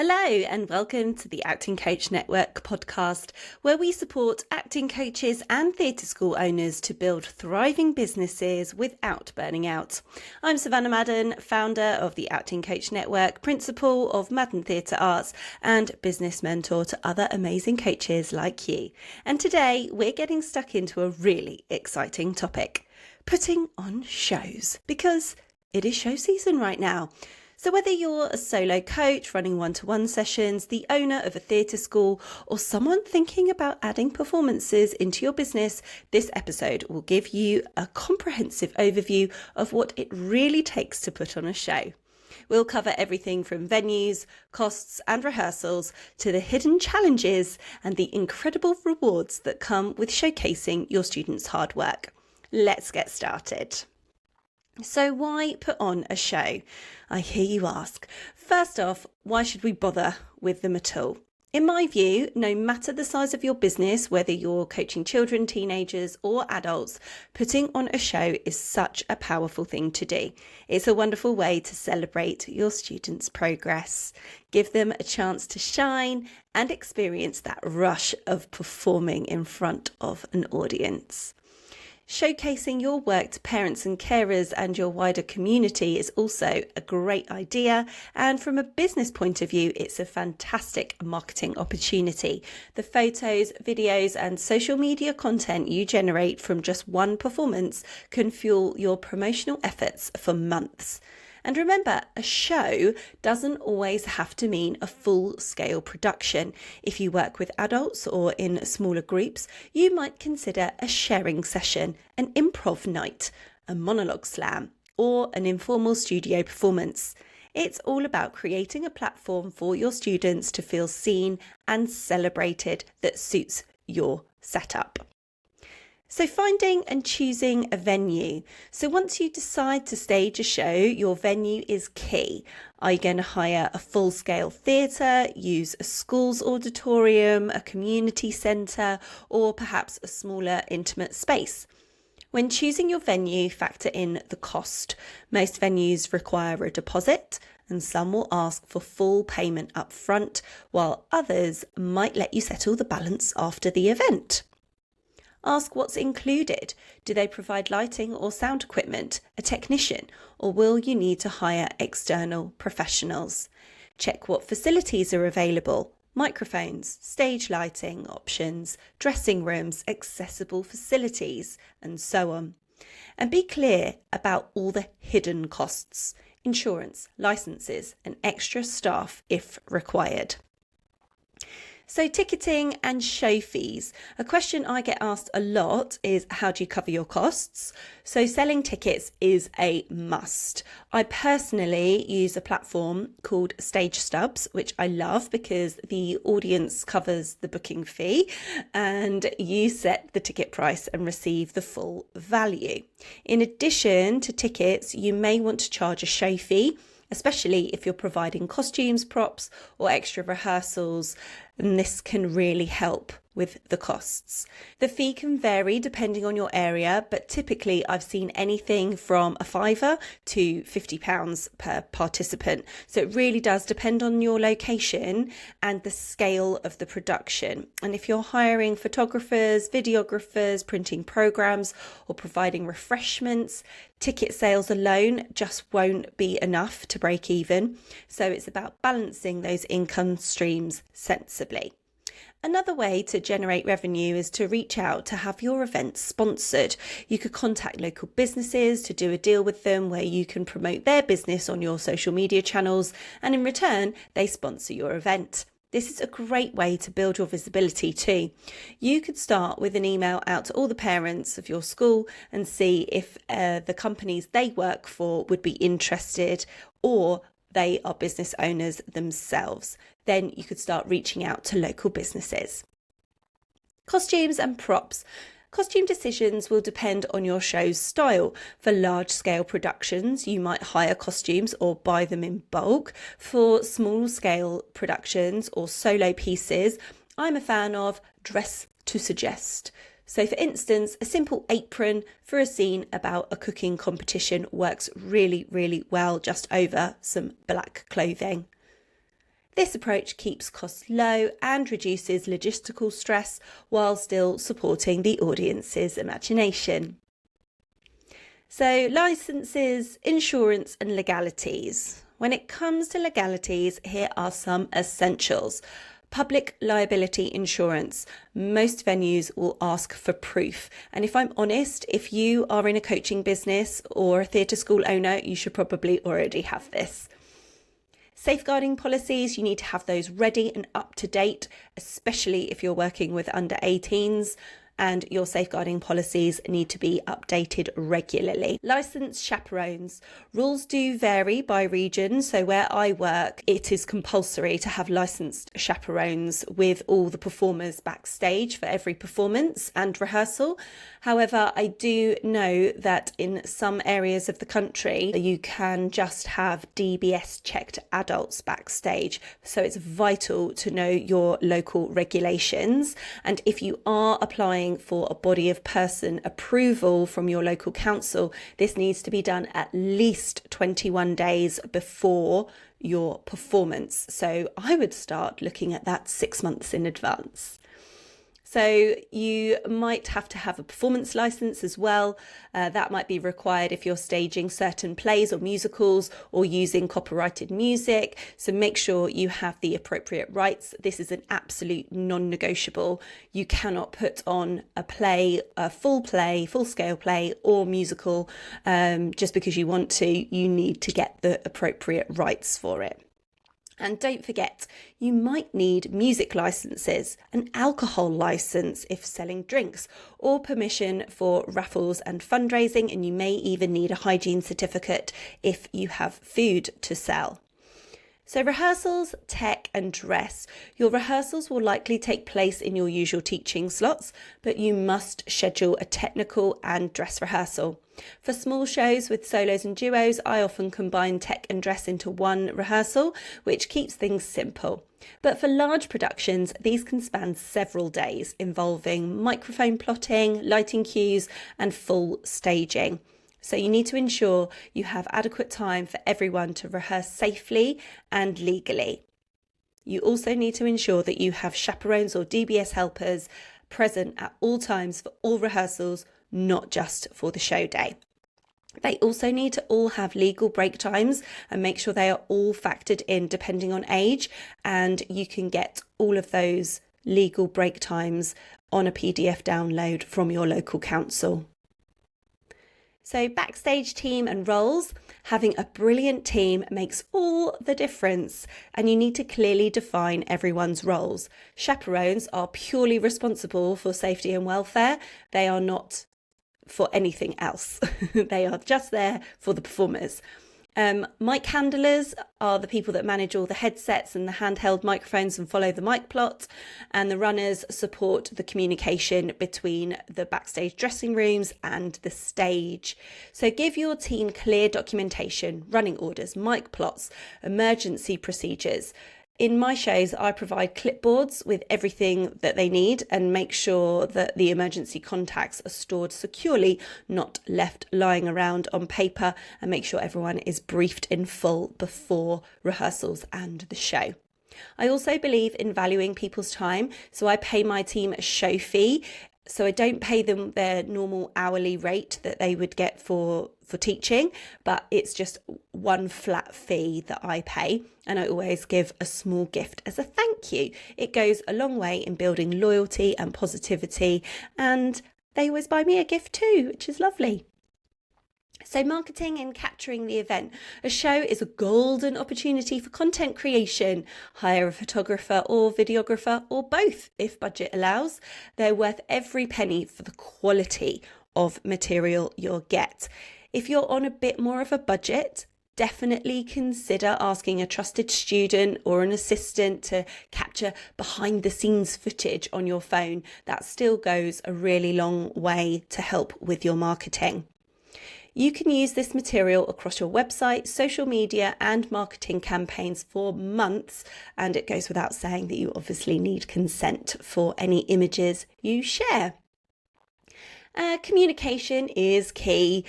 Hello and welcome to the Acting Coach Network podcast, where we support acting coaches and theatre school owners to build thriving businesses without burning out. I'm Savannah Madden, founder of the Acting Coach Network, principal of Madden Theatre Arts and business mentor to other amazing coaches like you. And today we're getting stuck into a really exciting topic, putting on shows, because it is show season right now. So whether you're a solo coach running one-to-one sessions, the owner of a theatre school, or someone thinking about adding performances into your business, this episode will give you a comprehensive overview of what it really takes to put on a show. We'll cover everything from venues, costs and rehearsals to the hidden challenges and the incredible rewards that come with showcasing your students' hard work. Let's get started. So why put on a show? I hear you ask. First off, why should we bother with them at all? In my view, no matter the size of your business, whether you're coaching children, teenagers or adults, putting on a show is such a powerful thing to do. It's a wonderful way to celebrate your students' progress, give them a chance to shine and experience that rush of performing in front of an audience. Showcasing your work to parents and carers and your wider community is also a great idea, and from a business point of view, it's a fantastic marketing opportunity. The photos, videos and social media content you generate from just one performance can fuel your promotional efforts for months. And remember, a show doesn't always have to mean a full-scale production. If you work with adults or in smaller groups, you might consider a sharing session, an improv night, a monologue slam, or an informal studio performance. It's all about creating a platform for your students to feel seen and celebrated that suits your setup. So finding and choosing a venue. So once you decide to stage a show, your venue is key. Are you going to hire a full-scale theatre, use a school's auditorium, a community centre, or perhaps a smaller intimate space? When choosing your venue, factor in the cost. Most venues require a deposit, and some will ask for full payment up front, while others might let you settle the balance after the event. Ask what's included. Do they provide lighting or sound equipment, a technician, or will you need to hire external professionals? Check what facilities are available: microphones, stage lighting options, dressing rooms, accessible facilities, and so on. And be clear about all the hidden costs: insurance, licenses, and extra staff if required. So ticketing and show fees. A question I get asked a lot is, how do you cover your costs? So selling tickets is a must. I personally use a platform called Stage Stubs, which I love because the audience covers the booking fee and you set the ticket price and receive the full value. In addition to tickets, you may want to charge a show fee, especially if you're providing costumes, props, or extra rehearsals, and this can really help with the costs. The fee can vary depending on your area, but typically I've seen anything from a £5 to £50 per participant. So it really does depend on your location and the scale of the production. And if you're hiring photographers, videographers, printing programs, or providing refreshments, ticket sales alone just won't be enough to break even. So it's about balancing those income streams sensibly. Another way to generate revenue is to reach out to have your event sponsored. You could contact local businesses to do a deal with them where you can promote their business on your social media channels, and in return, they sponsor your event. This is a great way to build your visibility too. You could start with an email out to all the parents of your school and see if the companies they work for would be interested, or they are business owners themselves. Then you could start reaching out to local businesses. Costumes and props. Costume decisions will depend on your show's style. For large-scale productions, you might hire costumes or buy them in bulk. For small-scale productions or solo pieces, I'm a fan of dress to suggest. So for instance, a simple apron for a scene about a cooking competition works really, really well just over some black clothing. This approach keeps costs low and reduces logistical stress while still supporting the audience's imagination. So, licenses, insurance, and legalities. When it comes to legalities, here are some essentials. Public liability insurance. Most venues will ask for proof. And if I'm honest, if you are in a coaching business or a theatre school owner, you should probably already have this. Safeguarding policies, you need to have those ready and up to date, especially if you're working with under 18s. And your safeguarding policies need to be updated regularly. Licensed chaperones. Rules do vary by region. So where I work, it is compulsory to have licensed chaperones with all the performers backstage for every performance and rehearsal. However, I do know that in some areas of the country, you can just have DBS checked adults backstage. So it's vital to know your local regulations. And if you are applying for a body of person approval from your local council, this needs to be done at least 21 days before your performance. So I would start looking at that 6 months in advance. So you might have to have a performance license as well. That might be required if you're staging certain plays or musicals or using copyrighted music. So make sure you have the appropriate rights. This is an absolute non-negotiable. You cannot put on a play, a full scale play or musical just because you want to. You need to get the appropriate rights for it. And don't forget, you might need music licenses, an alcohol license if selling drinks, or permission for raffles and fundraising, and you may even need a hygiene certificate if you have food to sell. So rehearsals, tech and dress. Your rehearsals will likely take place in your usual teaching slots, but you must schedule a technical and dress rehearsal. For small shows with solos and duos, I often combine tech and dress into one rehearsal, which keeps things simple. But for large productions, these can span several days, involving microphone plotting, lighting cues, and full staging. So you need to ensure you have adequate time for everyone to rehearse safely and legally. You also need to ensure that you have chaperones or DBS helpers present at all times for all rehearsals, not just for the show day. They also need to all have legal break times and make sure they are all factored in depending on age, and you can get all of those legal break times on a PDF download from your local council. So backstage team and roles. Having a brilliant team makes all the difference, and you need to clearly define everyone's roles. Chaperones are purely responsible for safety and welfare. They are not for anything else. They are just there for the performers. Mic handlers are the people that manage all the headsets and the handheld microphones and follow the mic plot, and the runners support the communication between the backstage dressing rooms and the stage. So give your team clear documentation, running orders, mic plots, emergency procedures. In my shows, I provide clipboards with everything that they need and make sure that the emergency contacts are stored securely, not left lying around on paper, and make sure everyone is briefed in full before rehearsals and the show. I also believe in valuing people's time, so I pay my team a show fee. So I don't pay them their normal hourly rate that they would get for teaching, but it's just one flat fee that I pay, and I always give a small gift as a thank you. It goes a long way in building loyalty and positivity, and they always buy me a gift too, which is lovely. So marketing and capturing the event. A show is a golden opportunity for content creation. Hire a photographer or videographer, or both if budget allows. They're worth every penny for the quality of material you'll get. If you're on a bit more of a budget, definitely consider asking a trusted student or an assistant to capture behind the scenes footage on your phone. That still goes a really long way to help with your marketing. You can use this material across your website, social media and marketing campaigns for months, and it goes without saying that you obviously need consent for any images you share. Communication is key.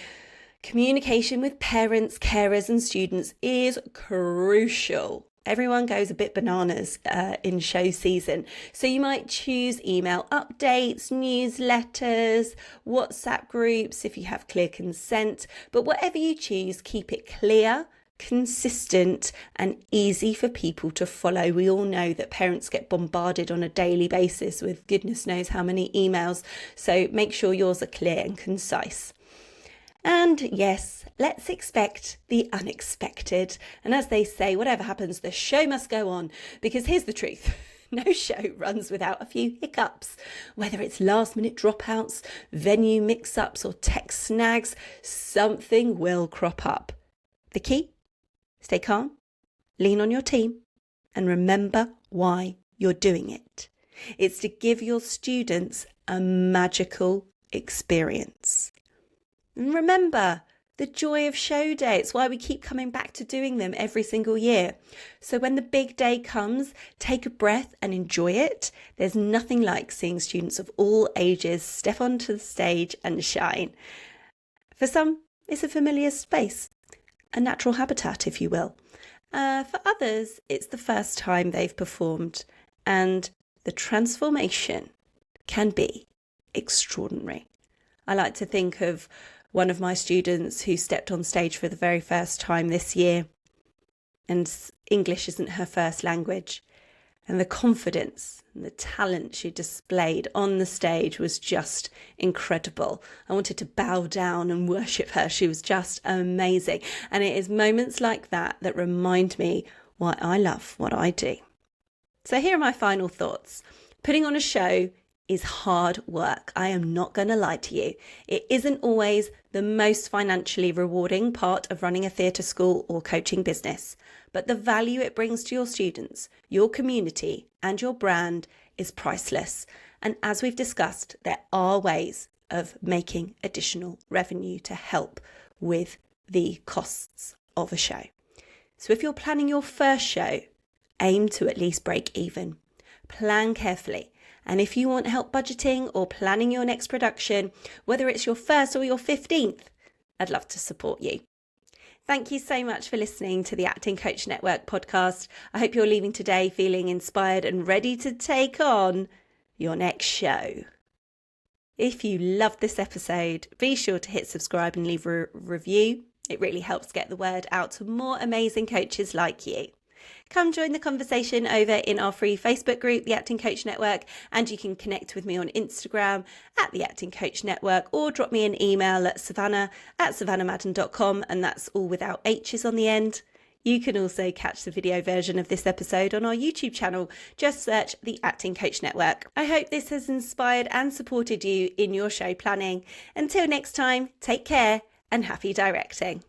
Communication with parents, carers and students is crucial. Everyone goes a bit bananas in show season. So you might choose email updates, newsletters, WhatsApp groups if you have clear consent. But whatever you choose, keep it clear, consistent and easy for people to follow. We all know that parents get bombarded on a daily basis with goodness knows how many emails. So make sure yours are clear and concise. And yes, let's expect the unexpected. And as they say, whatever happens, the show must go on. Because here's the truth. No show runs without a few hiccups. Whether it's last-minute dropouts, venue mix-ups or tech snags, something will crop up. The key? Stay calm, lean on your team, and remember why you're doing it. It's to give your students a magical experience. And remember, the joy of show day. It's why we keep coming back to doing them every single year. So when the big day comes, take a breath and enjoy it. There's nothing like seeing students of all ages step onto the stage and shine. For some, it's a familiar space, a natural habitat, if you will. For others, it's the first time they've performed, and the transformation can be extraordinary. I like to think of one of my students who stepped on stage for the very first time this year, and English isn't her first language. And the confidence and the talent she displayed on the stage was just incredible. I wanted to bow down and worship her. She was just amazing. And it is moments like that that remind me why I love what I do. So here are my final thoughts. Putting on a show is hard work. I am not going to lie to you. It isn't always the most financially rewarding part of running a theatre school or coaching business, but the value it brings to your students, your community, and your brand is priceless. And as we've discussed, there are ways of making additional revenue to help with the costs of a show. So if you're planning your first show, aim to at least break even. Plan carefully. And if you want help budgeting or planning your next production, whether it's your first or your 15th, I'd love to support you. Thank you so much for listening to the Acting Coach Network podcast. I hope you're leaving today feeling inspired and ready to take on your next show. If you loved this episode, be sure to hit subscribe and leave a review. It really helps get the word out to more amazing coaches like you. Come join the conversation over in our free Facebook group, The Acting Coach Network, and you can connect with me on Instagram at The Acting Coach Network, or drop me an email at savannah@savannahmadden.com, and that's all without H's on the end. You can also catch the video version of this episode on our YouTube channel. Just search The Acting Coach Network. I hope this has inspired and supported you in your show planning. Until next time, take care and happy directing.